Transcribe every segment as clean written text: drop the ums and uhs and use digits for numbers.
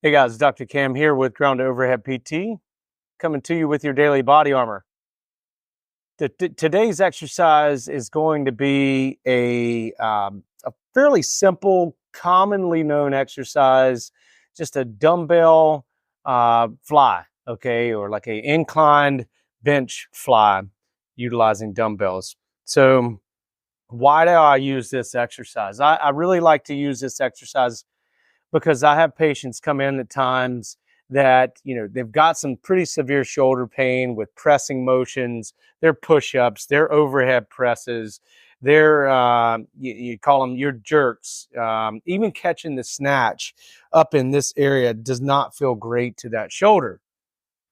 Hey guys, Dr. Cam here with Ground to Overhead PT, coming to you with your daily body armor. Today's exercise is going to be a fairly simple, commonly known exercise, just a dumbbell fly, okay, or like a inclined bench fly utilizing dumbbells. So why do I use this exercise? I really like to use this exercise because I have patients come in at times that, they've got some pretty severe shoulder pain with pressing motions, their push-ups, their overhead presses, their, you call them your jerks, even catching the snatch up in this area does not feel great to that shoulder.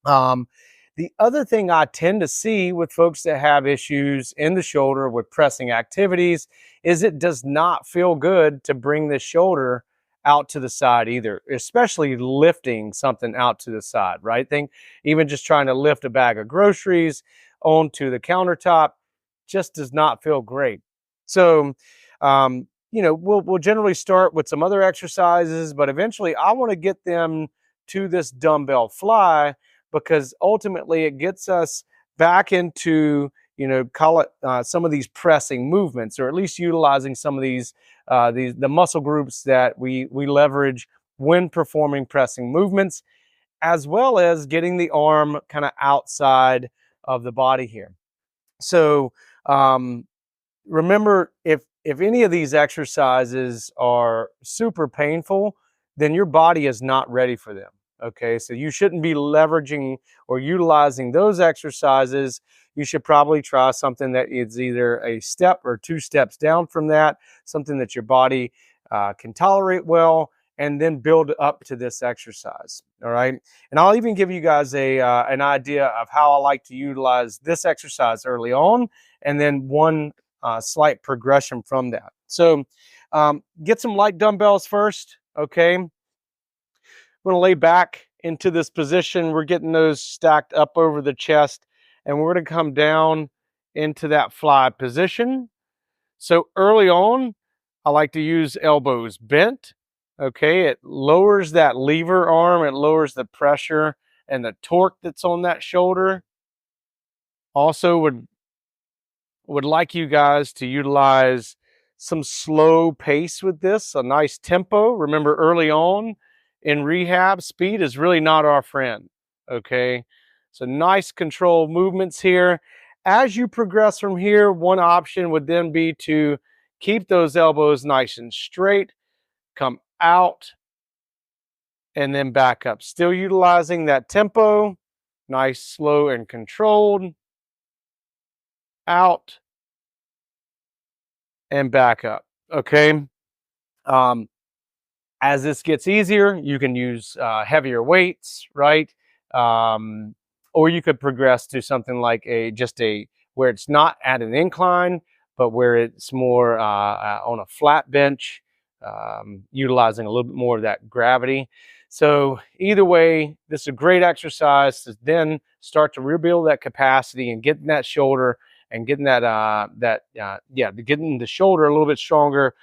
Um, the other thing I tend to see with folks that have issues in the shoulder with pressing activities is it does not feel good to bring the shoulder out to the side either, especially lifting something out to the side, right? Think even just trying to lift a bag of groceries onto the countertop just does not feel great. So, we'll generally start with some other exercises, but eventually I want to get them to this dumbbell fly because ultimately it gets us back into, call it some of these pressing movements, or at least utilizing some of the muscle groups that we leverage when performing pressing movements, as well as getting the arm kind of outside of the body here. So remember, if any of these exercises are super painful, then your body is not ready for them. Okay, so you shouldn't be leveraging or utilizing those exercises. You should probably try something that is either a step or two steps down from that, something that your body can tolerate well, and then build up to this exercise. All right, and I'll even give you guys an idea of how I like to utilize this exercise early on, and then one slight progression from that. So get some light dumbbells first. Okay, we're going to lay back into this position. We're getting those stacked up over the chest, and we're going to come down into that fly position. So early on, I like to use elbows bent. Okay, it lowers that lever arm, it lowers the pressure and the torque that's on that shoulder. Also would like you guys to utilize some slow pace with this, a nice tempo. Remember, early on in rehab, speed is really not our friend, okay? So nice controlled movements here. As you progress from here, one option would then be to keep those elbows nice and straight, come out, and then back up. Still utilizing that tempo, nice, slow, and controlled. Out and back up, okay? As this gets easier, you can use heavier weights, right? Or you could progress to something like where it's not at an incline, but where it's more on a flat bench, utilizing a little bit more of that gravity. So either way, this is a great exercise to then start to rebuild that capacity and getting that shoulder and getting getting the shoulder a little bit stronger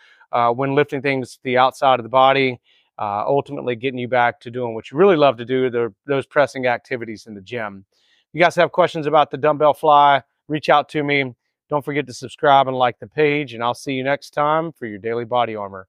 when lifting things to the outside of the body, ultimately getting you back to doing what you really love to do, those pressing activities in the gym. If you guys have questions about the dumbbell fly, reach out to me. Don't forget to subscribe and like the page, and I'll see you next time for your daily body armor.